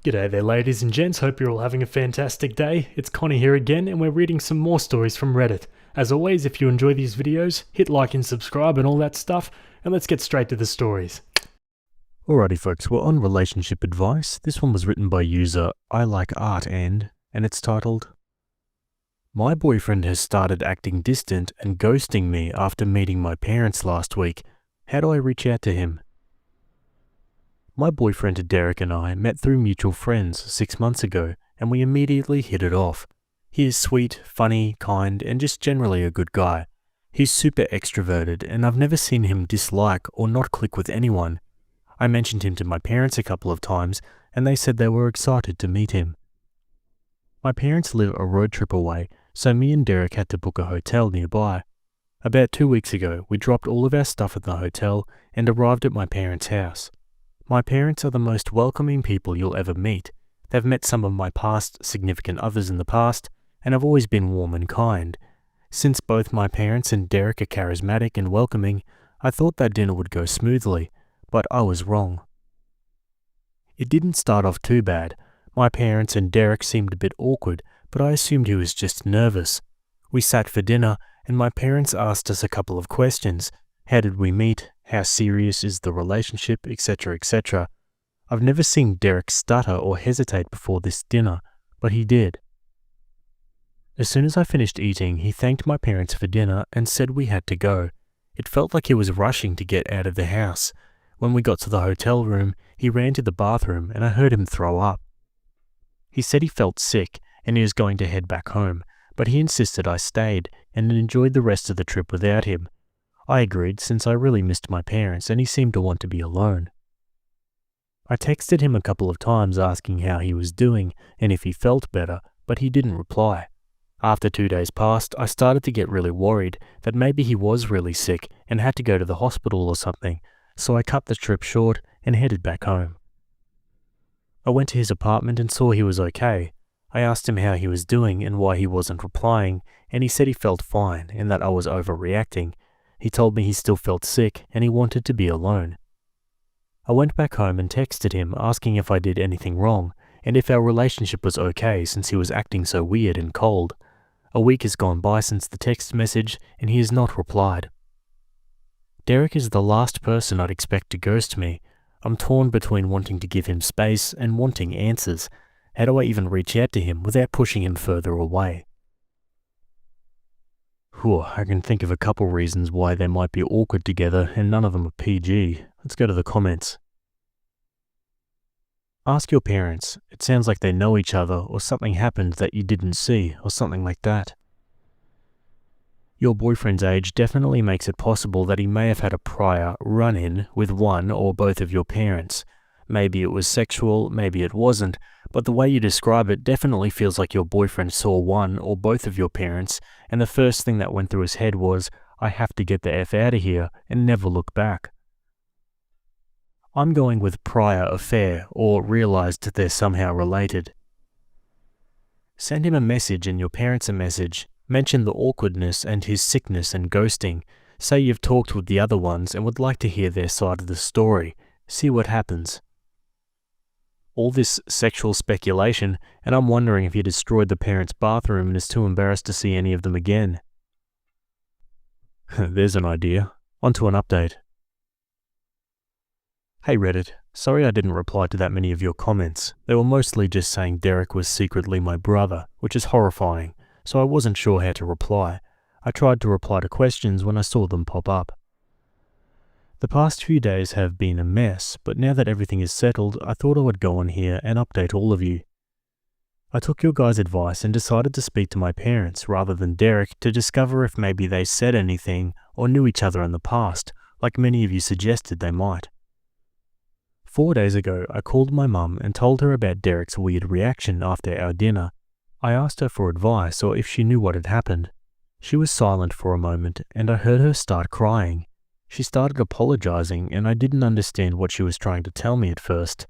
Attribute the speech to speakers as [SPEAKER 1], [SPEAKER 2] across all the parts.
[SPEAKER 1] G'day there ladies and gents, hope you're all having a fantastic day. It's Connie here again and we're reading some more stories from Reddit. As always, if you enjoy these videos, hit like and subscribe and all that stuff, and let's get straight to the stories. Alrighty folks, we're on relationship advice. This one was written by user I Like Art and it's titled, My boyfriend has started acting distant and ghosting me after meeting my parents last week. How do I reach out to him? My boyfriend Derek and I met through mutual friends 6 months ago, and we immediately hit it off. He is sweet, funny, kind, and just generally a good guy. He's super extroverted, and I've never seen him dislike or not click with anyone. I mentioned him to my parents a couple of times, and they said they were excited to meet him. My parents live a road trip away, so me and Derek had to book a hotel nearby. About 2 weeks ago, we dropped all of our stuff at the hotel and arrived at my parents' house. My parents are the most welcoming people you'll ever meet. They've met some of my past significant others in the past, and have always been warm and kind. Since both my parents and Derek are charismatic and welcoming, I thought that dinner would go smoothly, but I was wrong. It didn't start off too bad. My parents and Derek seemed a bit awkward, but I assumed he was just nervous. We sat for dinner, and my parents asked us a couple of questions. How did we meet? How serious is the relationship, etc., etc. I've never seen Derek stutter or hesitate before this dinner, but he did. As soon as I finished eating, he thanked my parents for dinner and said we had to go. It felt like he was rushing to get out of the house. When we got to the hotel room, he ran to the bathroom and I heard him throw up. He said he felt sick and he was going to head back home, but he insisted I stayed and enjoyed the rest of the trip without him. I agreed since I really missed my parents and he seemed to want to be alone. I texted him a couple of times asking how he was doing and if he felt better, but he didn't reply. After 2 days passed, I started to get really worried that maybe he was really sick and had to go to the hospital or something, so I cut the trip short and headed back home. I went to his apartment and saw he was okay. I asked him how he was doing and why he wasn't replying, and he said he felt fine and that I was overreacting. He told me he still felt sick and he wanted to be alone. I went back home and texted him asking if I did anything wrong and if our relationship was okay since he was acting so weird and cold. A week has gone by since the text message and he has not replied. Derek is the last person I'd expect to ghost me. I'm torn between wanting to give him space and wanting answers. How do I even reach out to him without pushing him further away? I can think of a couple reasons why they might be awkward together and none of them are PG. Let's go to the comments. Ask your parents. It sounds like they know each other or something happened that you didn't see or something like that. Your boyfriend's age definitely makes it possible that he may have had a prior run-in with one or both of your parents. Maybe it was sexual, maybe it wasn't, but the way you describe it definitely feels like your boyfriend saw one or both of your parents, and the first thing that went through his head was, I have to get the F out of here, and never look back. I'm going with prior affair, or realized they're somehow related. Send him a message and your parents a message. Mention the awkwardness and his sickness and ghosting. Say you've talked with the other ones and would like to hear their side of the story. See what happens. All this sexual speculation, and I'm wondering if he destroyed the parents' bathroom and is too embarrassed to see any of them again. There's an idea. On to an update. Hey Reddit, sorry I didn't reply to that many of your comments. They were mostly just saying Derek was secretly my brother, which is horrifying, so I wasn't sure how to reply. I tried to reply to questions when I saw them pop up. The past few days have been a mess, but now that everything is settled, I thought I would go on here and update all of you. I took your guys' advice and decided to speak to my parents rather than Derek to discover if maybe they said anything or knew each other in the past, like many of you suggested they might. 4 days ago, I called my mum and told her about Derek's weird reaction after our dinner. I asked her for advice or if she knew what had happened. She was silent for a moment and I heard her start crying. She started apologizing and I didn't understand what she was trying to tell me at first.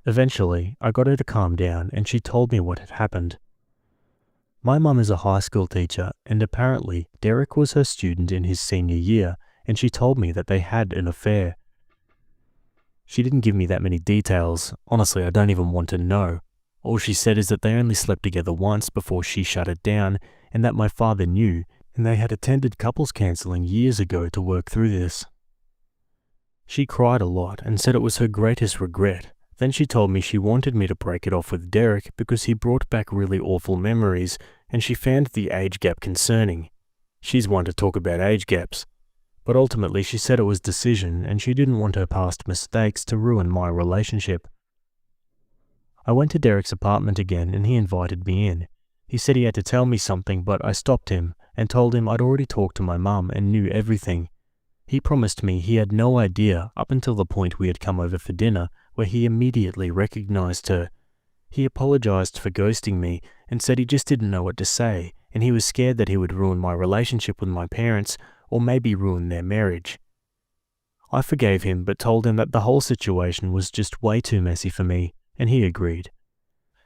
[SPEAKER 1] Eventually, I got her to calm down and she told me what had happened. My mum is a high school teacher and apparently Derek was her student in his senior year and she told me that they had an affair. She didn't give me that many details. Honestly, I don't even want to know. All she said is that they only slept together once before she shut it down, and that my father knew, and they had attended couples counseling years ago to work through this. She cried a lot and said it was her greatest regret. Then she told me she wanted me to break it off with Derek because he brought back really awful memories, and she found the age gap concerning. She's one to talk about age gaps. But ultimately she said it was decision, and she didn't want her past mistakes to ruin my relationship. I went to Derek's apartment again and he invited me in. He said he had to tell me something, but I stopped him and told him I'd already talked to my mum and knew everything. He promised me he had no idea up until the point we had come over for dinner, where he immediately recognized her. He apologized for ghosting me and said he just didn't know what to say, and he was scared that he would ruin my relationship with my parents or maybe ruin their marriage. I forgave him but told him that the whole situation was just way too messy for me, and he agreed.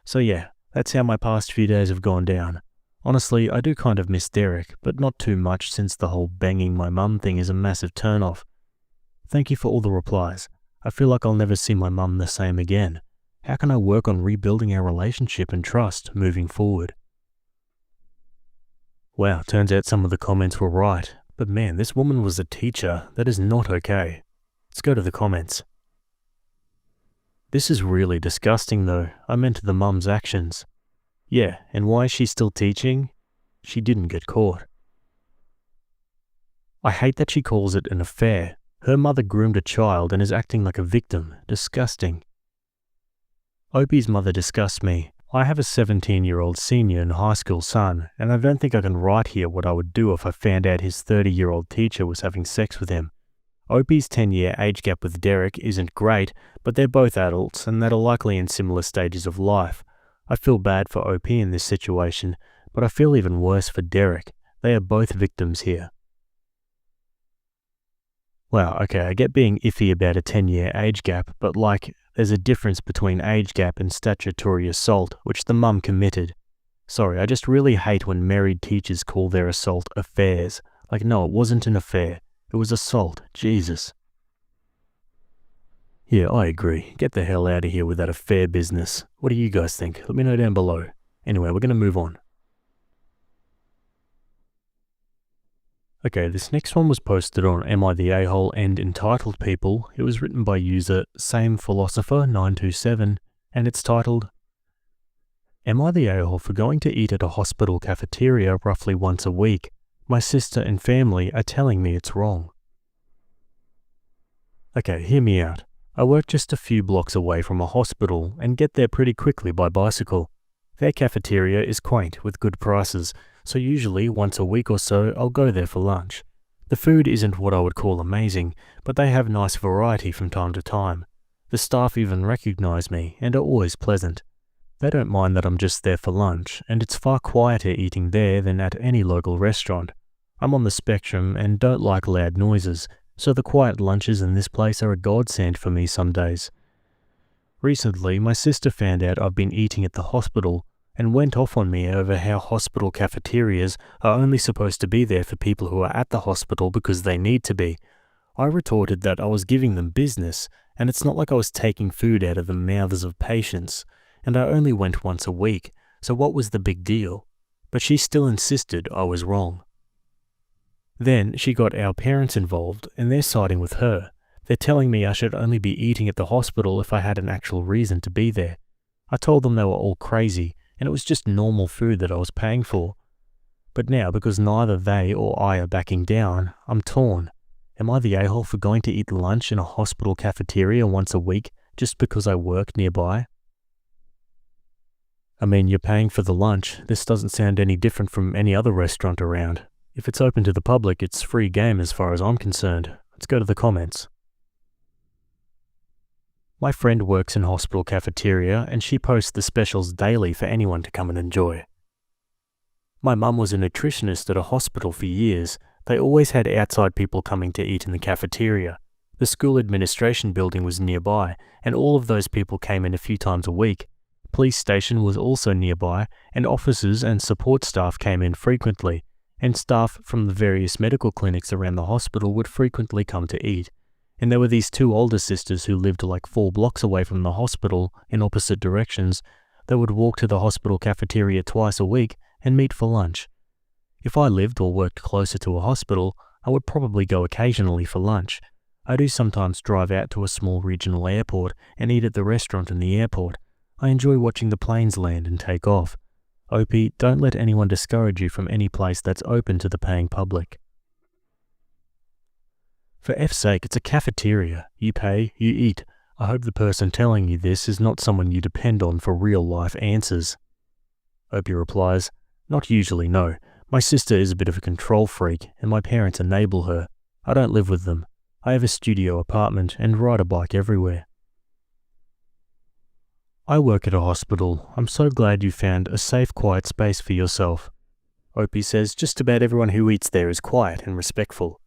[SPEAKER 1] So yeah, that's how my past few days have gone down. Honestly, I do kind of miss Derek, but not too much since the whole banging my mum thing is a massive turn-off. Thank you for all the replies. I feel like I'll never see my mum the same again. How can I work on rebuilding our relationship and trust moving forward? Wow, turns out some of the comments were right. But man, this woman was a teacher. That is not okay. Let's go to the comments. This is really disgusting though. I meant the mum's actions. Yeah, and why is she still teaching? She didn't get caught. I hate that she calls it an affair. Her mother groomed a child and is acting like a victim. Disgusting. Opie's mother disgusts me. I have a 17-year-old senior in high school son, and I don't think I can write here what I would do if I found out his 30-year-old teacher was having sex with him. Opie's 10-year age gap with Derek isn't great, but they're both adults and that are likely in similar stages of life. I feel bad for Opie in this situation, but I feel even worse for Derek. They are both victims here. Wow, okay, I get being iffy about a 10-year age gap, but there's a difference between age gap and statutory assault, which the mum committed. Sorry, I just really hate when married teachers call their assault affairs. No, it wasn't an affair. It was assault. Jesus. Yeah, I agree. Get the hell out of here with that affair business. What do you guys think? Let me know down below. Anyway, we're going to move on. Okay, this next one was posted on Am I the A-hole and Entitled People. It was written by user SamePhilosopher927, and it's titled, Am I the a-hole for going to eat at a hospital cafeteria roughly once a week? My sister and family are telling me it's wrong. Okay, hear me out. I work just a few blocks away from a hospital and get there pretty quickly by bicycle. Their cafeteria is quaint with good prices, so usually once a week or so I'll go there for lunch. The food isn't what I would call amazing, but they have nice variety from time to time. The staff even recognize me and are always pleasant. They don't mind that I'm just there for lunch, and it's far quieter eating there than at any local restaurant. I'm on the spectrum and don't like loud noises, so the quiet lunches in this place are a godsend for me some days. Recently, my sister found out I've been eating at the hospital and went off on me over how hospital cafeterias are only supposed to be there for people who are at the hospital because they need to be. I retorted that I was giving them business, and it's not like I was taking food out of the mouths of patients, and I only went once a week, so what was the big deal? But she still insisted I was wrong. Then she got our parents involved, and they're siding with her. They're telling me I should only be eating at the hospital if I had an actual reason to be there. I told them they were all crazy, and it was just normal food that I was paying for. But now, because neither they or I are backing down, I'm torn. Am I the a-hole for going to eat lunch in a hospital cafeteria once a week just because I work nearby? I mean, you're paying for the lunch. This doesn't sound any different from any other restaurant around. If it's open to the public, it's free game as far as I'm concerned. Let's go to the comments. My friend works in hospital cafeteria and she posts the specials daily for anyone to come and enjoy. My mum was a nutritionist at a hospital for years. They always had outside people coming to eat in the cafeteria. The school administration building was nearby, and all of those people came in a few times a week. Police station was also nearby, and officers and support staff came in frequently, and staff from the various medical clinics around the hospital would frequently come to eat.
[SPEAKER 2] And there were these two older sisters who lived like 4 blocks away from the hospital in opposite directions that would walk to the hospital cafeteria twice a week and meet for lunch. If I lived or worked closer to a hospital, I would probably go occasionally for lunch. I do sometimes drive out to a small regional airport and eat at the restaurant in the airport. I enjoy watching the planes land and take off. Opie, don't let anyone discourage you from any place that's open to the paying public. For F's sake, it's a cafeteria. You pay, you eat. I hope the person telling you this is not someone you depend on for real-life answers. Opie replies, not usually, no. My sister is a bit of a control freak, and my parents enable her. I don't live with them. I have a studio apartment and ride a bike everywhere. I work at a hospital. I'm so glad you found a safe, quiet space for yourself. Opie says just about everyone who eats there is quiet and respectful.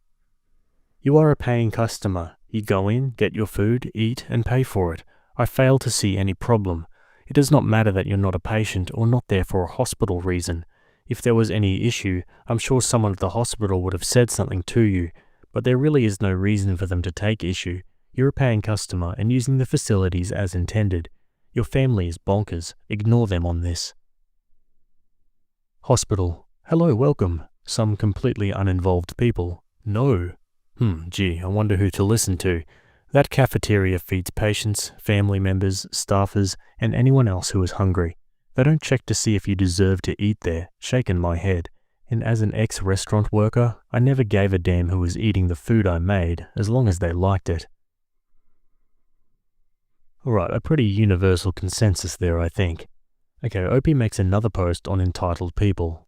[SPEAKER 2] You are a paying customer. You go in, get your food, eat, and pay for it. I fail to see any problem. It does not matter that you're not a patient or not there for a hospital reason. If there was any issue, I'm sure someone at the hospital would have said something to you, but there really is no reason for them to take issue. You're a paying customer and using the facilities as intended. Your family is bonkers. Ignore them on this. Hospital. Hello, welcome. Some completely uninvolved people. No. Gee, I wonder who to listen to. That cafeteria feeds patients, family members, staffers, and anyone else who is hungry. They don't check to see if you deserve to eat there. Shaking my head. And as an ex-restaurant worker, I never gave a damn who was eating the food I made, as long as they liked it. Alright, a pretty universal consensus there, I think. Okay, Opie makes another post on entitled people.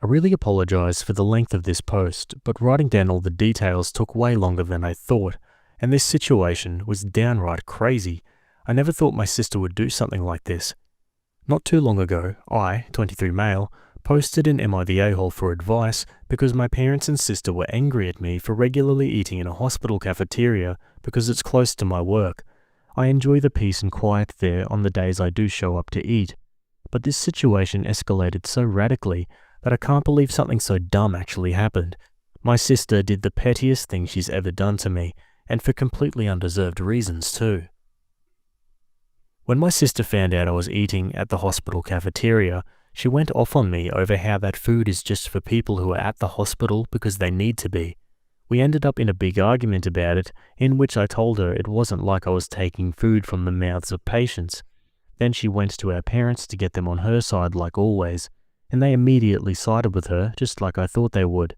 [SPEAKER 2] I really apologize for the length of this post, but writing down all the details took way longer than I thought, and this situation was downright crazy. I never thought my sister would do something like this. Not too long ago, I, 23 male, posted in Am I the A-hole for advice because my parents and sister were angry at me for regularly eating in a hospital cafeteria because it's close to my work. I enjoy the peace and quiet there on the days I do show up to eat. But this situation escalated so radically that I can't believe something so dumb actually happened. My sister did the pettiest thing she's ever done to me, and for completely undeserved reasons too. When my sister found out I was eating at the hospital cafeteria, she went off on me over how that food is just for people who are at the hospital because they need to be. We ended up in a big argument about it, in which I told her it wasn't like I was taking food from the mouths of patients. Then she went to our parents to get them on her side like always, and they immediately sided with her just like I thought they would.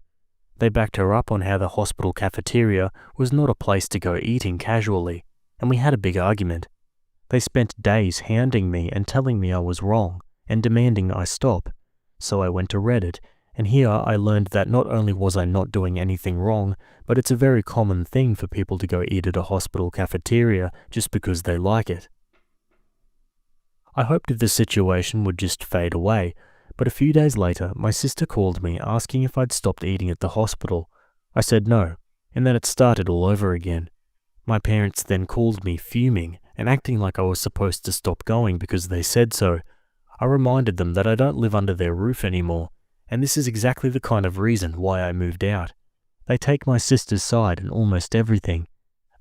[SPEAKER 2] They backed her up on how the hospital cafeteria was not a place to go eating casually, and we had a big argument. They spent days hounding me and telling me I was wrong, and demanding I stop. So I went to Reddit, and here I learned that not only was I not doing anything wrong, but it's a very common thing for people to go eat at a hospital cafeteria just because they like it. I hoped the situation would just fade away, but a few days later my sister called me asking if I'd stopped eating at the hospital. I said no, and then it started all over again. My parents then called me fuming and acting like I was supposed to stop going because they said so. I reminded them that I don't live under their roof anymore, and this is exactly the kind of reason why I moved out. They take my sister's side in almost everything.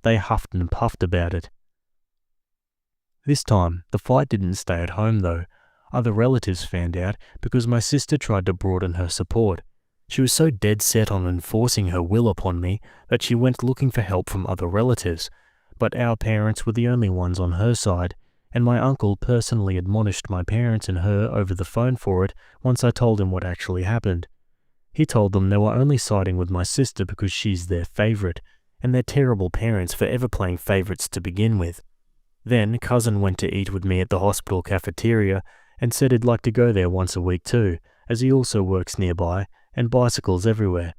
[SPEAKER 2] They huffed and puffed about it. This time, the fight didn't stay at home though. Other relatives found out because my sister tried to broaden her support. She was so dead set on enforcing her will upon me that she went looking for help from other relatives, but our parents were the only ones on her side, and my uncle personally admonished my parents and her over the phone for it once I told him what actually happened. He told them they were only siding with my sister because she's their favourite, and they're terrible parents for ever playing favourites to begin with. Then cousin went to eat with me at the hospital cafeteria and said he'd like to go there once a week too, as he also works nearby and bicycles everywhere.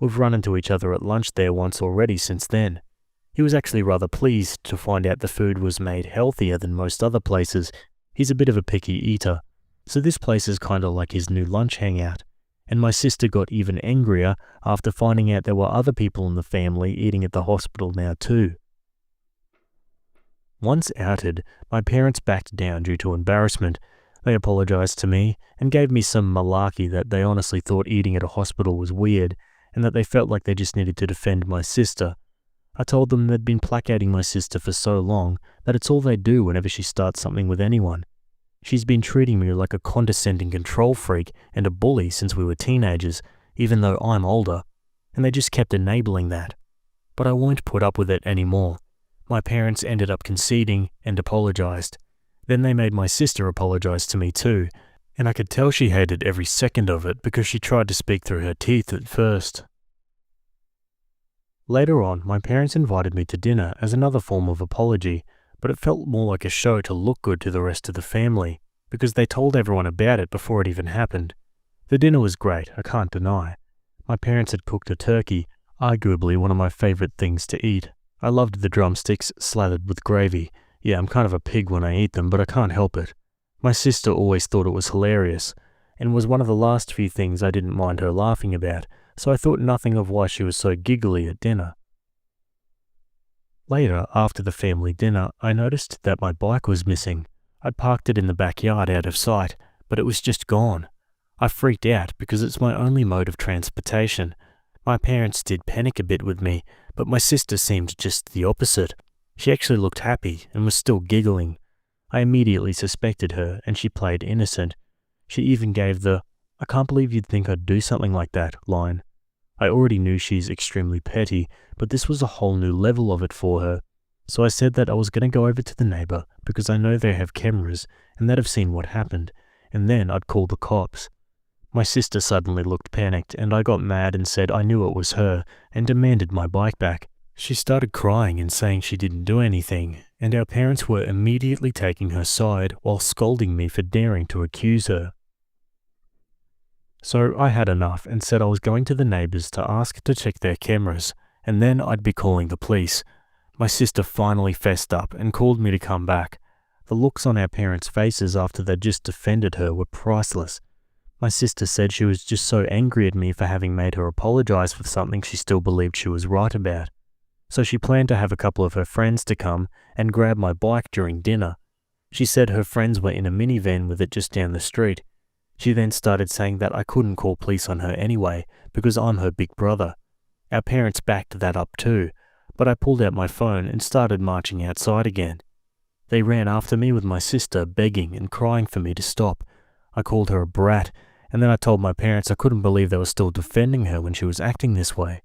[SPEAKER 2] We've run into each other at lunch there once already since then. He was actually rather pleased to find out the food was made healthier than most other places. He's a bit of a picky eater, so this place is kinda like his new lunch hangout. And my sister got even angrier after finding out there were other people in the family eating at the hospital now too. Once outed, my parents backed down due to embarrassment. They apologized to me and gave me some malarkey that they honestly thought eating at a hospital was weird, and that they felt like they just needed to defend my sister. I told them they'd been placating my sister for so long that it's all they do whenever she starts something with anyone. She's been treating me like a condescending control freak and a bully since we were teenagers, even though I'm older, and they just kept enabling that. But I won't put up with it anymore. My parents ended up conceding and apologized. Then they made my sister apologize to me too, and I could tell she hated every second of it because she tried to speak through her teeth at first. Later on, my parents invited me to dinner as another form of apology, but it felt more like a show to look good to the rest of the family, because they told everyone about it before it even happened. The dinner was great, I can't deny. My parents had cooked a turkey, arguably one of my favorite things to eat. I loved the drumsticks slathered with gravy. Yeah, I'm kind of a pig when I eat them, but I can't help it. My sister always thought it was hilarious, and was one of the last few things I didn't mind her laughing about, so I thought nothing of why she was so giggly at dinner. Later, after the family dinner, I noticed that my bike was missing. I'd parked it in the backyard out of sight, but it was just gone. I freaked out because it's my only mode of transportation. My parents did panic a bit with me, but my sister seemed just the opposite. She actually looked happy and was still giggling. I immediately suspected her, and she played innocent. She even gave the "I can't believe you'd think I'd do something like that" line. I already knew she's extremely petty, but this was a whole new level of it for her. So I said that I was going to go over to the neighbor because I know they have cameras and they'd have seen what happened, and then I'd call the cops. My sister suddenly looked panicked, and I got mad and said I knew it was her and demanded my bike back. She started crying and saying she didn't do anything, and our parents were immediately taking her side while scolding me for daring to accuse her. So I had enough and said I was going to the neighbors to ask to check their cameras, and then I'd be calling the police. My sister finally fessed up and called me to come back. The looks on our parents' faces after they'd just defended her were priceless. My sister said she was just so angry at me for having made her apologize for something she still believed she was right about. So she planned to have a couple of her friends to come and grab my bike during dinner. She said her friends were in a minivan with it just down the street. She then started saying that I couldn't call police on her anyway because I'm her big brother. Our parents backed that up too, but I pulled out my phone and started marching outside again. They ran after me with my sister begging and crying for me to stop. I called her a brat, and then I told my parents I couldn't believe they were still defending her when she was acting this way.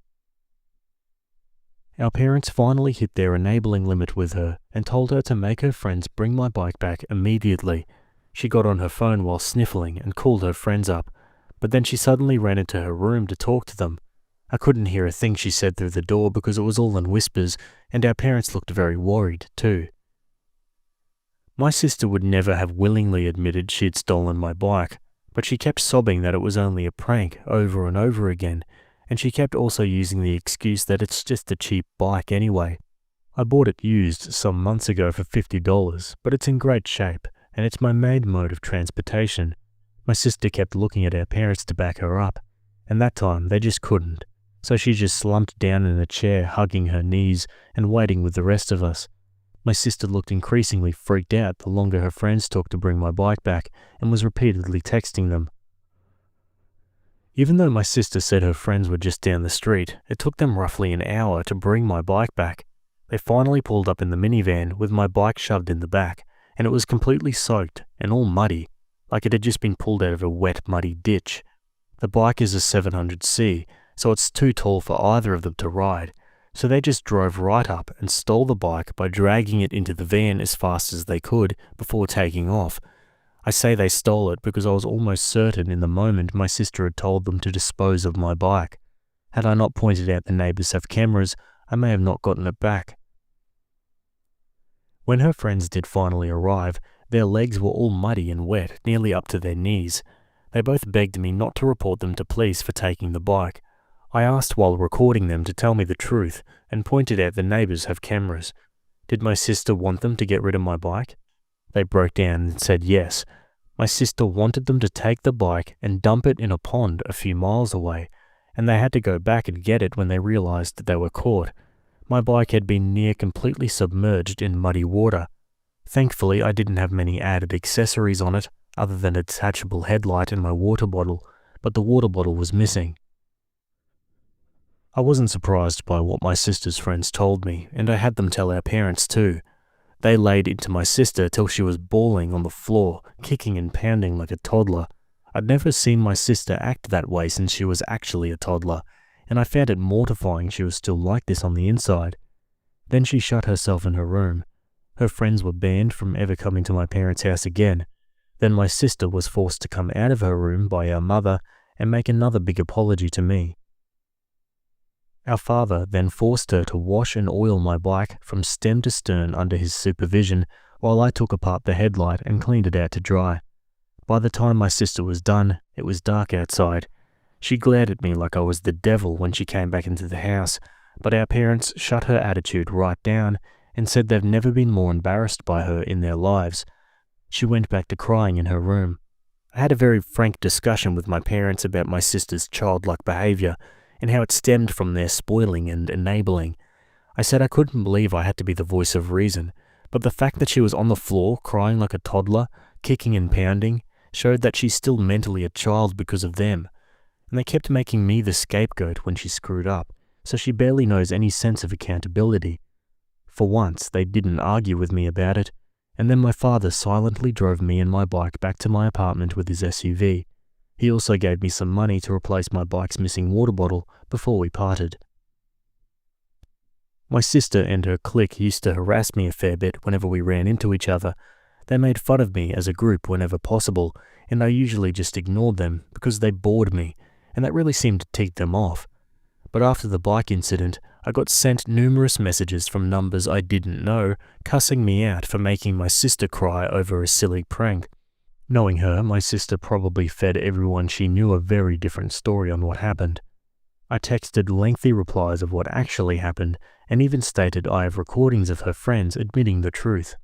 [SPEAKER 2] Our parents finally hit their enabling limit with her and told her to make her friends bring my bike back immediately. She got on her phone while sniffling and called her friends up, but then she suddenly ran into her room to talk to them. I couldn't hear a thing she said through the door because it was all in whispers, and our parents looked very worried too. My sister would never have willingly admitted she had stolen my bike, but she kept sobbing that it was only a prank over and over again, and she kept also using the excuse that it's just a cheap bike anyway. I bought it used some months ago for $50, but it's in great shape, and it's my main mode of transportation. My sister kept looking at our parents to back her up, and that time they just couldn't, so she just slumped down in a chair hugging her knees and waiting with the rest of us. My sister looked increasingly freaked out the longer her friends talked to bring my bike back and was repeatedly texting them. Even though my sister said her friends were just down the street, it took them roughly an hour to bring my bike back. They finally pulled up in the minivan with my bike shoved in the back, and it was completely soaked and all muddy, like it had just been pulled out of a wet, muddy ditch. The bike is a 700C, so it's too tall for either of them to ride, so they just drove right up and stole the bike by dragging it into the van as fast as they could before taking off. I say they stole it because I was almost certain in the moment my sister had told them to dispose of my bike. Had I not pointed out the neighbors have cameras, I may have not gotten it back. When her friends did finally arrive, their legs were all muddy and wet, nearly up to their knees. They both begged me not to report them to police for taking the bike. I asked while recording them to tell me the truth and pointed out the neighbors have cameras. Did my sister want them to get rid of my bike? They broke down and said yes. My sister wanted them to take the bike and dump it in a pond a few miles away, and they had to go back and get it when they realized that they were caught. My bike had been near completely submerged in muddy water. Thankfully, I didn't have many added accessories on it, other than a detachable headlight and my water bottle, but the water bottle was missing. I wasn't surprised by what my sister's friends told me, and I had them tell our parents too. They laid into my sister till she was bawling on the floor, kicking and pounding like a toddler. I'd never seen my sister act that way since she was actually a toddler, and I found it mortifying she was still like this on the inside. Then she shut herself in her room. Her friends were banned from ever coming to my parents' house again. Then my sister was forced to come out of her room by our mother and make another big apology to me. Our father then forced her to wash and oil my bike from stem to stern under his supervision while I took apart the headlight and cleaned it out to dry. By the time my sister was done, it was dark outside. She glared at me like I was the devil when she came back into the house, but our parents shut her attitude right down and said they've never been more embarrassed by her in their lives. She went back to crying in her room. I had a very frank discussion with my parents about my sister's childlike behaviour and how it stemmed from their spoiling and enabling. I said I couldn't believe I had to be the voice of reason, but the fact that she was on the floor crying like a toddler, kicking and pounding, showed that she's still mentally a child because of them. And they kept making me the scapegoat when she screwed up, so she barely knows any sense of accountability. For once, they didn't argue with me about it, and then my father silently drove me and my bike back to my apartment with his SUV. He also gave me some money to replace my bike's missing water bottle before we parted. My sister and her clique used to harass me a fair bit whenever we ran into each other. They made fun of me as a group whenever possible, and I usually just ignored them because they bored me, and that really seemed to tick them off. But after the bike incident, I got sent numerous messages from numbers I didn't know, cussing me out for making my sister cry over a silly prank. Knowing her, my sister probably fed everyone she knew a very different story on what happened. I texted lengthy replies of what actually happened, and even stated I have recordings of her friends admitting the truth.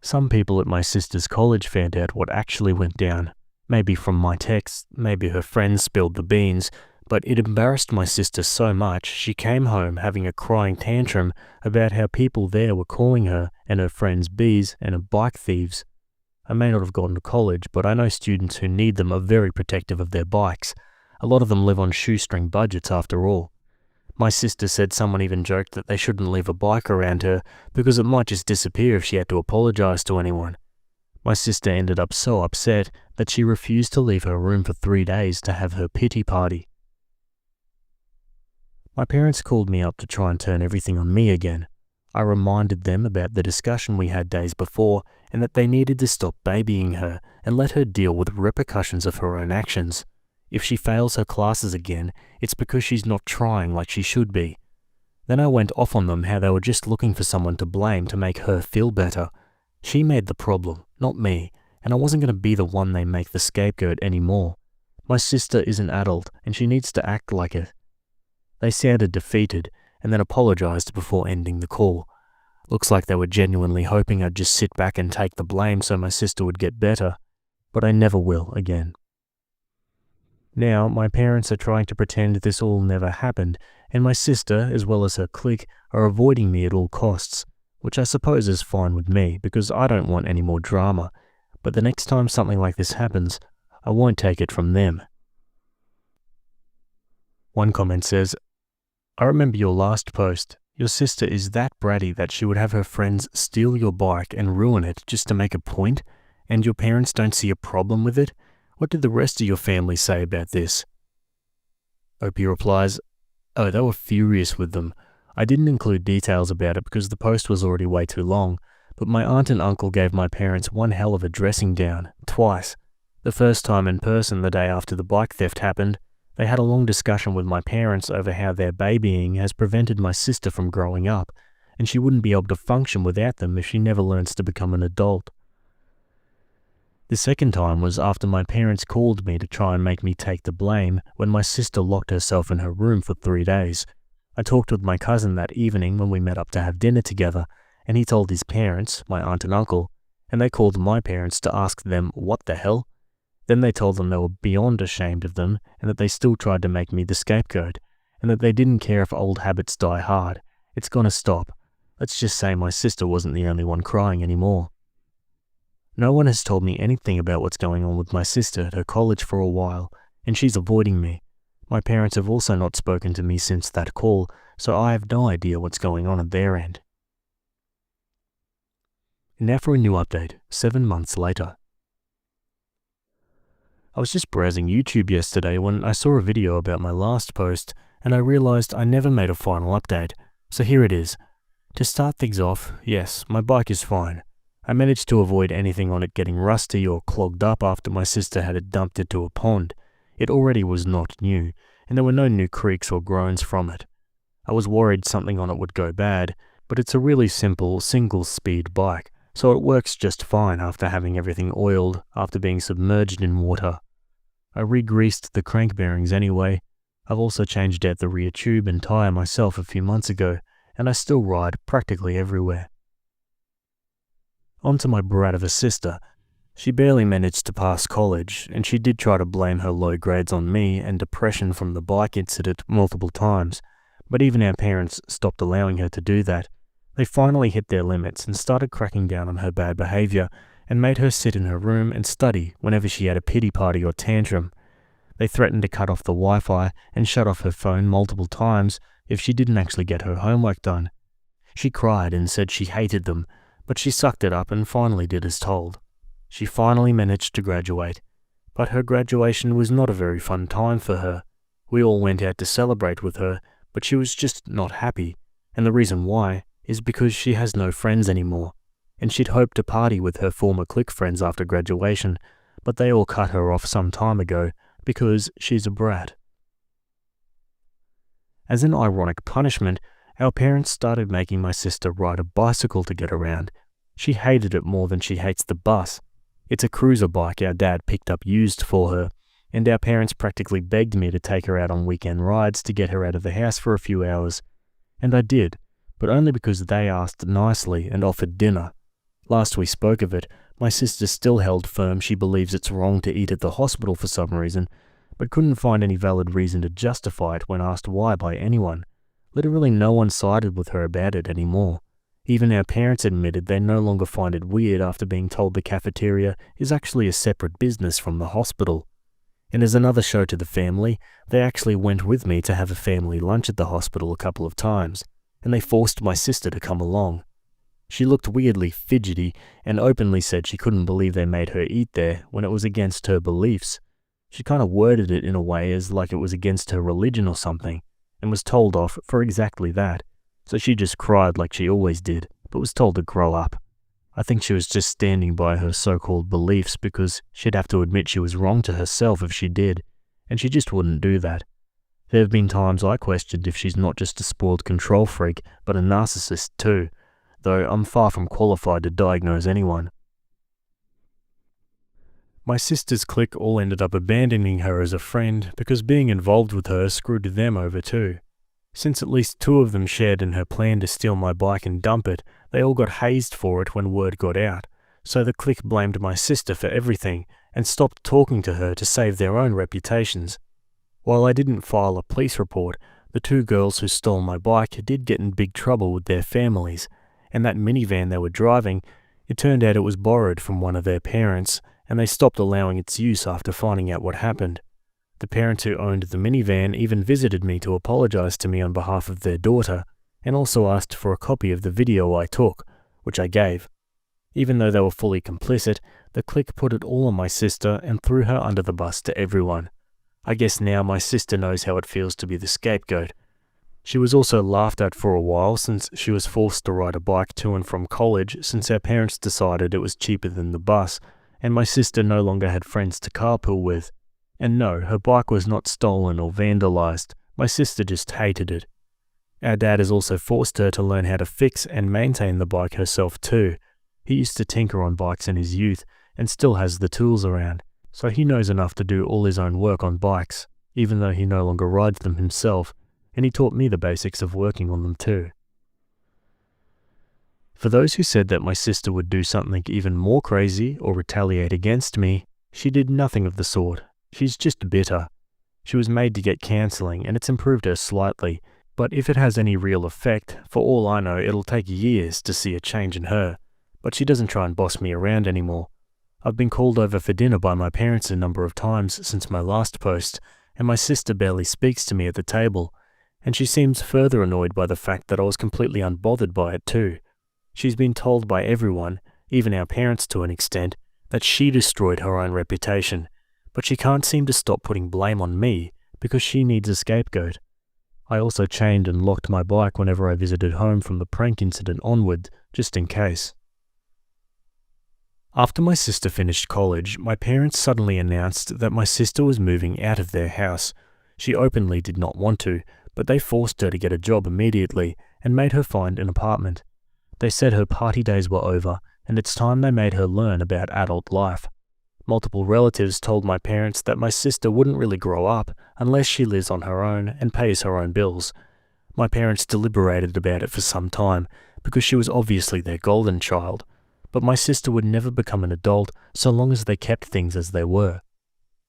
[SPEAKER 2] Some people at my sister's college found out what actually went down. Maybe from my texts, maybe her friends spilled the beans, but it embarrassed my sister so much she came home having a crying tantrum about how people there were calling her and her friends bees and bike thieves. I may not have gone to college, but I know students who need them are very protective of their bikes. A lot of them live on shoestring budgets after all. My sister said someone even joked that they shouldn't leave a bike around her because it might just disappear if she had to apologize to anyone. My sister ended up so upset that she refused to leave her room for 3 days to have her pity party. My parents called me up to try and turn everything on me again. I reminded them about the discussion we had days before and that they needed to stop babying her and let her deal with repercussions of her own actions. If she fails her classes again, it's because she's not trying like she should be. Then I went off on them how they were just looking for someone to blame to make her feel better. She made the problem, not me, and I wasn't going to be the one they make the scapegoat anymore. My sister is an adult and she needs to act like it. They sounded defeated and then apologized before ending the call. Looks like they were genuinely hoping I'd just sit back and take the blame so my sister would get better, but I never will again. Now, my parents are trying to pretend this all never happened, and my sister, as well as her clique, are avoiding me at all costs, which I suppose is fine with me because I don't want any more drama, but the next time something like this happens, I won't take it from them. One comment says, I remember your last post. Your sister is that bratty that she would have her friends steal your bike and ruin it just to make a point, and your parents don't see a problem with it? What did the rest of your family say about this? Opie replies, oh, they were furious with them. I didn't include details about it because the post was already way too long, but my aunt and uncle gave my parents one hell of a dressing down, twice. The first time in person the day after the bike theft happened, they had a long discussion with my parents over how their babying has prevented my sister from growing up, and she wouldn't be able to function without them if she never learns to become an adult. The second time was after my parents called me to try and make me take the blame when my sister locked herself in her room for 3 days. I talked with my cousin that evening when we met up to have dinner together, and he told his parents, my aunt and uncle, and they called my parents to ask them what the hell. Then they told them they were beyond ashamed of them and that they still tried to make me the scapegoat, and that they didn't care if old habits die hard. It's gonna stop. Let's just say my sister wasn't the only one crying anymore. No one has told me anything about what's going on with my sister at her college for a while, and she's avoiding me. My parents have also not spoken to me since that call, so I have no idea what's going on at their end. Now for a new update, 7 months later. I was just browsing YouTube yesterday when I saw a video about my last post, and I realized I never made a final update, so here it is. To start things off, yes, my bike is fine. I managed to avoid anything on it getting rusty or clogged up after my sister had it dumped into a pond. It already was not new, and there were no new creaks or groans from it. I was worried something on it would go bad, but it's a really simple single-speed bike, so it works just fine after having everything oiled after being submerged in water. I re-greased the crank bearings anyway. I've also changed out the rear tube and tyre myself a few months ago, and I still ride practically everywhere. On to my brat of a sister. She barely managed to pass college, and she did try to blame her low grades on me and depression from the bike incident multiple times, but even our parents stopped allowing her to do that. They finally hit their limits and started cracking down on her bad behaviour and made her sit in her room and study whenever she had a pity party or tantrum. They threatened to cut off the Wi-Fi and shut off her phone multiple times if she didn't actually get her homework done. She cried and said she hated them, but she sucked it up and finally did as told. She finally managed to graduate, but her graduation was not a very fun time for her. We all went out to celebrate with her, but she was just not happy, and the reason why is because she has no friends anymore, and she'd hoped to party with her former clique friends after graduation, but they all cut her off some time ago because she's a brat. As an ironic punishment, our parents started making my sister ride a bicycle to get around. She hated it more than she hates the bus. It's a cruiser bike our dad picked up used for her, and our parents practically begged me to take her out on weekend rides to get her out of the house for a few hours. And I did, but only because they asked nicely and offered dinner. Last we spoke of it, my sister still held firm she believes it's wrong to eat at the hospital for some reason, but couldn't find any valid reason to justify it when asked why by anyone. Literally no one sided with her about it anymore. Even our parents admitted they no longer find it weird after being told the cafeteria is actually a separate business from the hospital. And as another show to the family, they actually went with me to have a family lunch at the hospital a couple of times, and they forced my sister to come along. She looked weirdly fidgety and openly said she couldn't believe they made her eat there when it was against her beliefs. She kind of worded it in a way as like it was against her religion or something, and was told off for exactly that. So she just cried like she always did, but was told to grow up. I think she was just standing by her so-called beliefs because she'd have to admit she was wrong to herself if she did, and she just wouldn't do that. There have been times I questioned if she's not just a spoiled control freak, but a narcissist too, though I'm far from qualified to diagnose anyone. My sister's clique all ended up abandoning her as a friend because being involved with her screwed them over too. Since at least 2 of them shared in her plan to steal my bike and dump it, they all got hazed for it when word got out, so the clique blamed my sister for everything and stopped talking to her to save their own reputations. While I didn't file a police report, the 2 girls who stole my bike did get in big trouble with their families, and that minivan they were driving, it turned out it was borrowed from one of their parents, and they stopped allowing its use after finding out what happened. The parents who owned the minivan even visited me to apologize to me on behalf of their daughter, and also asked for a copy of the video I took, which I gave. Even though they were fully complicit, the clique put it all on my sister and threw her under the bus to everyone. I guess now my sister knows how it feels to be the scapegoat. She was also laughed at for a while since she was forced to ride a bike to and from college since our parents decided it was cheaper than the bus, and my sister no longer had friends to carpool with. And no, her bike was not stolen or vandalized. My sister just hated it. Our dad has also forced her to learn how to fix and maintain the bike herself too. He used to tinker on bikes in his youth and still has the tools around, so he knows enough to do all his own work on bikes, even though he no longer rides them himself, and he taught me the basics of working on them too. For those who said that my sister would do something even more crazy or retaliate against me, she did nothing of the sort. She's just bitter. She was made to get counselling and it's improved her slightly, but if it has any real effect, for all I know it'll take years to see a change in her. But she doesn't try and boss me around anymore. I've been called over for dinner by my parents a number of times since my last post, and my sister barely speaks to me at the table, and she seems further annoyed by the fact that I was completely unbothered by it too. She's been told by everyone, even our parents to an extent, that she destroyed her own reputation, but she can't seem to stop putting blame on me because she needs a scapegoat. I also chained and locked my bike whenever I visited home from the prank incident onward, just in case. After my sister finished college, my parents suddenly announced that my sister was moving out of their house. She openly did not want to, but they forced her to get a job immediately and made her find an apartment. They said her party days were over, and it's time they made her learn about adult life. Multiple relatives told my parents that my sister wouldn't really grow up unless she lives on her own and pays her own bills. My parents deliberated about it for some time, because she was obviously their golden child, but my sister would never become an adult so long as they kept things as they were.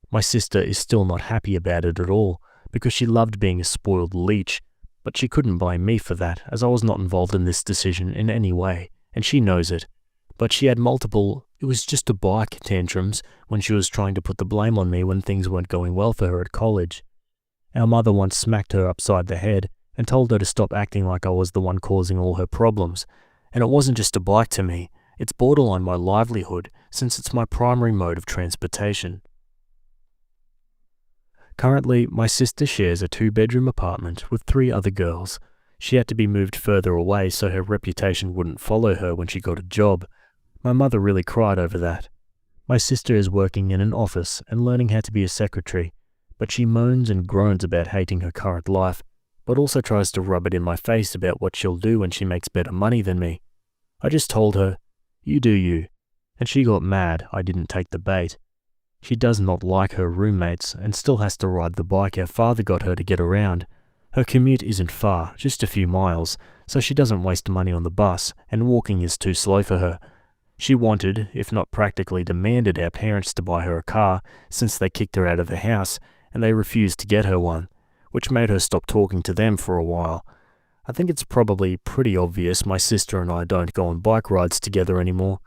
[SPEAKER 2] My sister is still not happy about it at all, because she loved being a spoiled leech, but she couldn't blame me for that, as I was not involved in this decision in any way, and she knows it. But she had multiple "it was just a bike" tantrums when she was trying to put the blame on me when things weren't going well for her at college. Our mother once smacked her upside the head and told her to stop acting like I was the one causing all her problems. And it wasn't just a bike to me, it's borderline my livelihood, since it's my primary mode of transportation. Currently, my sister shares a 2-bedroom apartment with 3 other girls. She had to be moved further away so her reputation wouldn't follow her when she got a job. My mother really cried over that. My sister is working in an office and learning how to be a secretary, but she moans and groans about hating her current life, but also tries to rub it in my face about what she'll do when she makes better money than me. I just told her, "You do you," and she got mad I didn't take the bait. She does not like her roommates and still has to ride the bike our father got her to get around. Her commute isn't far, just a few miles, so she doesn't waste money on the bus, and walking is too slow for her. She wanted, if not practically demanded, our parents to buy her a car since they kicked her out of the house, and they refused to get her one, which made her stop talking to them for a while. I think it's probably pretty obvious my sister and I don't go on bike rides together anymore.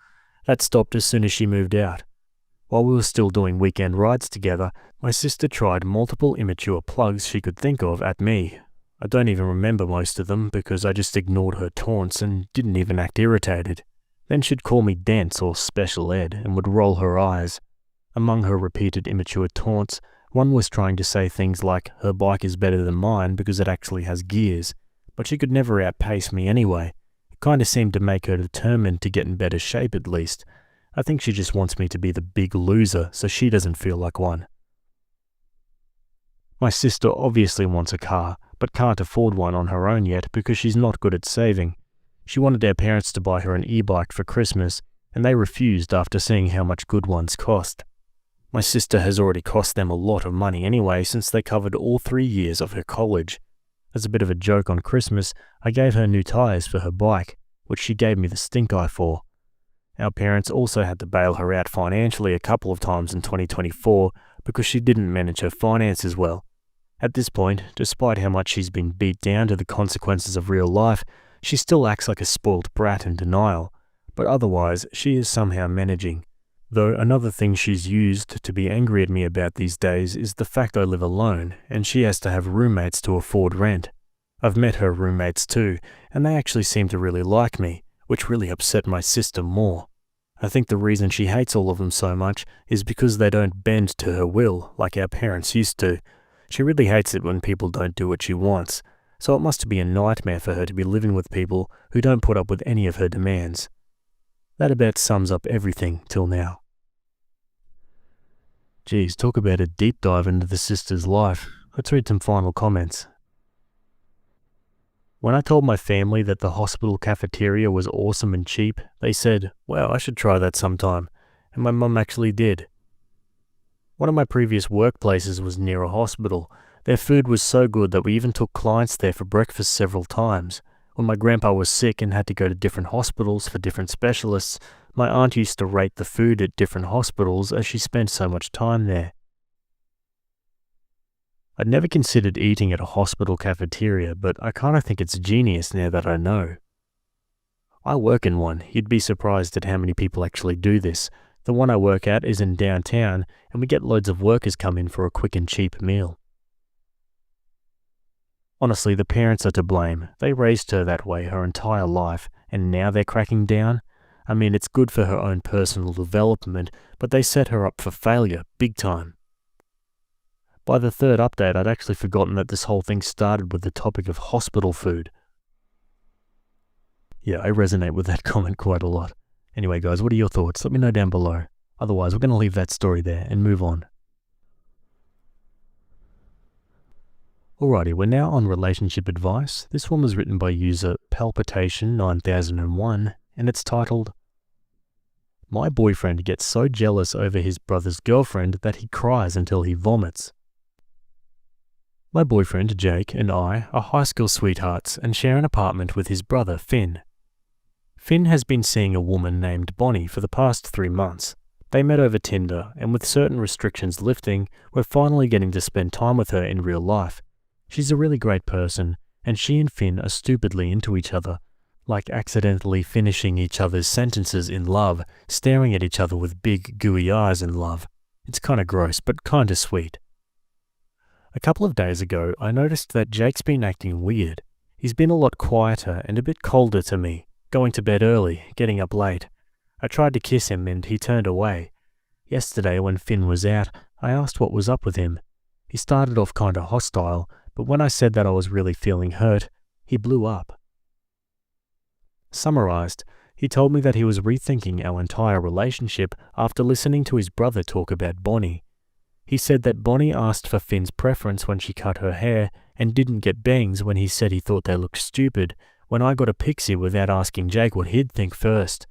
[SPEAKER 2] That stopped as soon as she moved out. While we were still doing weekend rides together, my sister tried multiple immature plugs she could think of at me. I don't even remember most of them because I just ignored her taunts and didn't even act irritated. Then she'd call me dense or special ed and would roll her eyes. Among her repeated immature taunts, one was trying to say things like her bike is better than mine because it actually has gears, but she could never outpace me anyway. It kinda seemed to make her determined to get in better shape at least. I think she just wants me to be the big loser so she doesn't feel like one. My sister obviously wants a car, but can't afford one on her own yet because she's not good at saving. She wanted our parents to buy her an e-bike for Christmas, and they refused after seeing how much good ones cost. My sister has already cost them a lot of money anyway since they covered all 3 years of her college. As a bit of a joke on Christmas, I gave her new tires for her bike, which she gave me the stink eye for. Our parents also had to bail her out financially a couple of times in 2024 because she didn't manage her finances well. At this point, despite how much she's been beat down to the consequences of real life, she still acts like a spoilt brat in denial, but otherwise she is somehow managing. Though another thing she's used to be angry at me about these days is the fact I live alone and she has to have roommates to afford rent. I've met her roommates too, and they actually seem to really like me, which really upset my sister more. I think the reason she hates all of them so much is because they don't bend to her will like our parents used to. She really hates it when people don't do what she wants, so it must be a nightmare for her to be living with people who don't put up with any of her demands. That about sums up everything till now. Geez, talk about a deep dive into the sister's life. Let's read some final comments. When I told my family that the hospital cafeteria was awesome and cheap, they said, "Wow, I should try that sometime," and my mum actually did. One of my previous workplaces was near a hospital. Their food was so good that we even took clients there for breakfast several times. When my grandpa was sick and had to go to different hospitals for different specialists, my aunt used to rate the food at different hospitals as she spent so much time there. I'd never considered eating at a hospital cafeteria, but I kinda think it's genius now that I know. I work in one. You'd be surprised at how many people actually do this. The one I work at is in downtown, and we get loads of workers come in for a quick and cheap meal. Honestly, the parents are to blame. They raised her that way her entire life, and now they're cracking down? I mean, it's good for her own personal development, but they set her up for failure, big time. By the third update, I'd actually forgotten that this whole thing started with the topic of hospital food. Yeah, I resonate with that comment quite a lot. Anyway, guys, what are your thoughts? Let me know down below. Otherwise, we're going to leave that story there and move on. Alrighty, we're now on relationship advice. This one was written by user Palpitation9001, and it's titled, "My boyfriend gets so jealous over his brother's girlfriend that he cries until he vomits. My boyfriend, Jake, and I are high school sweethearts and share an apartment with his brother, Finn. Finn has been seeing a woman named Bonnie for the past 3 months. They met over Tinder, and with certain restrictions lifting, we're finally getting to spend time with her in real life. She's a really great person, and she and Finn are stupidly into each other, like accidentally finishing each other's sentences in love, staring at each other with big, gooey eyes in love. It's kinda gross, but kinda sweet. A couple of days ago, I noticed that Jake's been acting weird. He's been a lot quieter and a bit colder to me, going to bed early, getting up late. I tried to kiss him and he turned away. Yesterday, when Finn was out, I asked what was up with him. He started off kinda hostile, but when I said that I was really feeling hurt, he blew up. Summarized, he told me that he was rethinking our entire relationship after listening to his brother talk about Bonnie. He said that Bonnie asked for Finn's preference when she cut her hair and didn't get bangs when he said he thought they looked stupid, when I got a pixie without asking Jake what he'd think first.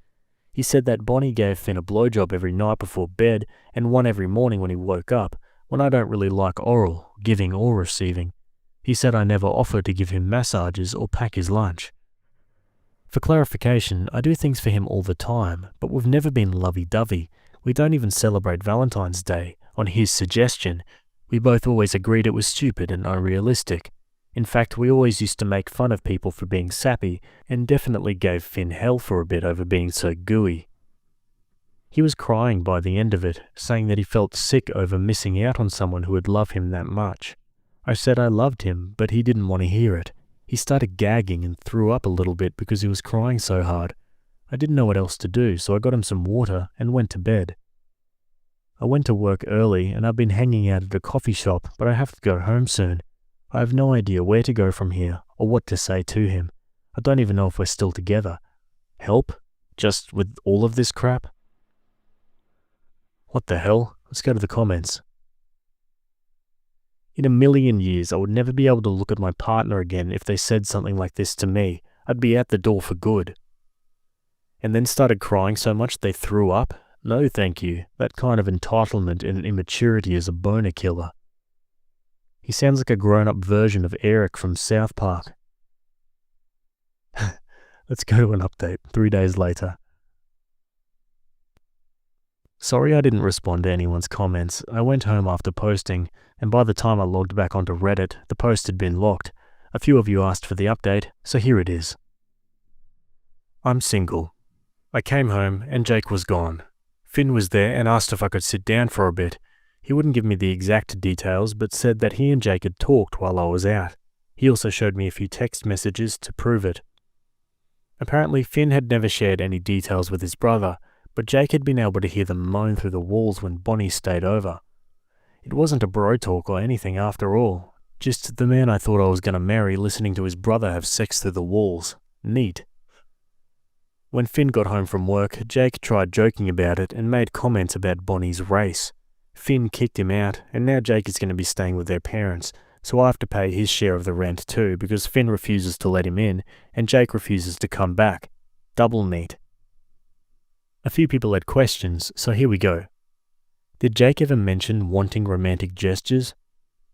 [SPEAKER 2] He said that Bonnie gave Finn a blowjob every night before bed and one every morning when he woke up, when I don't really like oral, giving or receiving. He said I never offered to give him massages or pack his lunch. For clarification, I do things for him all the time, but we've never been lovey-dovey. We don't even celebrate Valentine's Day. On his suggestion, we both always agreed it was stupid and unrealistic. In fact, we always used to make fun of people for being sappy, and definitely gave Finn hell for a bit over being so gooey. He was crying by the end of it, saying that he felt sick over missing out on someone who would love him that much. I said I loved him, but he didn't want to hear it. He started gagging and threw up a little bit because he was crying so hard. I didn't know what else to do, so I got him some water and went to bed. I went to work early and I've been hanging out at a coffee shop, but I have to go home soon. I have no idea where to go from here or what to say to him. I don't even know if we're still together. Help? Just with all of this crap? What the hell? Let's go to the comments. In a million years, I would never be able to look at my partner again if they said something like this to me. I'd be out the door for good. And then started crying so much they threw up? No thank you. That kind of entitlement and immaturity is a boner killer. He sounds like a grown-up version of Eric from South Park. Let's go to an update 3 days later. Sorry I didn't respond to anyone's comments. I went home after posting, and by the time I logged back onto Reddit, the post had been locked. A few of you asked for the update, so here it is. I'm single. I came home and Jake was gone. Finn was there and asked if I could sit down for a bit. He wouldn't give me the exact details, but said that he and Jake had talked while I was out. He also showed me a few text messages to prove it. Apparently, Finn had never shared any details with his brother, but Jake had been able to hear them moan through the walls when Bonnie stayed over. It wasn't a bro talk or anything after all, just the man I thought I was going to marry listening to his brother have sex through the walls. Neat. When Finn got home from work, Jake tried joking about it and made comments about Bonnie's race. Finn kicked him out, and now Jake is going to be staying with their parents, so I have to pay his share of the rent too because Finn refuses to let him in and Jake refuses to come back. Double neat. A few people had questions, so here we go. Did Jake ever mention wanting romantic gestures?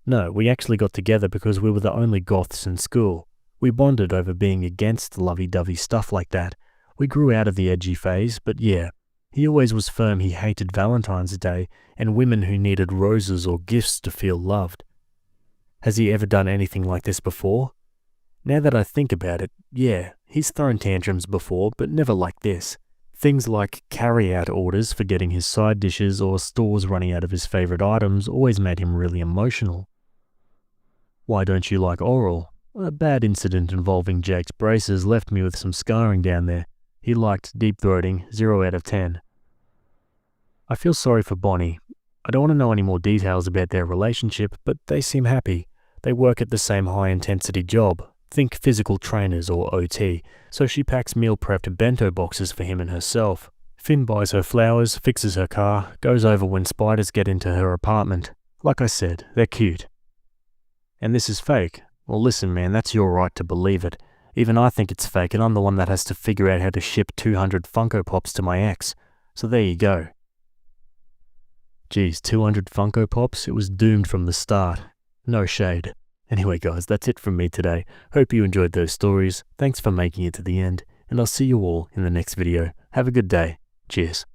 [SPEAKER 2] No, we actually got together because we were the only goths in school. We bonded over being against lovey-dovey stuff like that. We grew out of the edgy phase, but yeah, he always was firm he hated Valentine's Day and women who needed roses or gifts to feel loved. Has he ever done anything like this before? Now that I think about it, yeah, he's thrown tantrums before, but never like this. Things like carry-out orders for getting his side dishes or stores running out of his favorite items always made him really emotional. Why don't you like oral? A bad incident involving Jake's braces left me with some scarring down there. He liked deep-throating, 0 out of 10. I feel sorry for Bonnie. I don't want to know any more details about their relationship, but they seem happy. They work at the same high-intensity job. Think physical trainers or OT, so she packs meal-prepped bento boxes for him and herself. Finn buys her flowers, fixes her car, goes over when spiders get into her apartment. Like I said, they're cute. And this is fake. Well, listen, man, that's your right to believe it. Even I think it's fake, and I'm the one that has to figure out how to ship 200 Funko Pops to my ex. So there you go. Geez, 200 Funko Pops? It was doomed from the start. No shade. Anyway guys, that's it from me today. Hope you enjoyed those stories. Thanks for making it to the end, and I'll see you all in the next video. Have a good day. Cheers.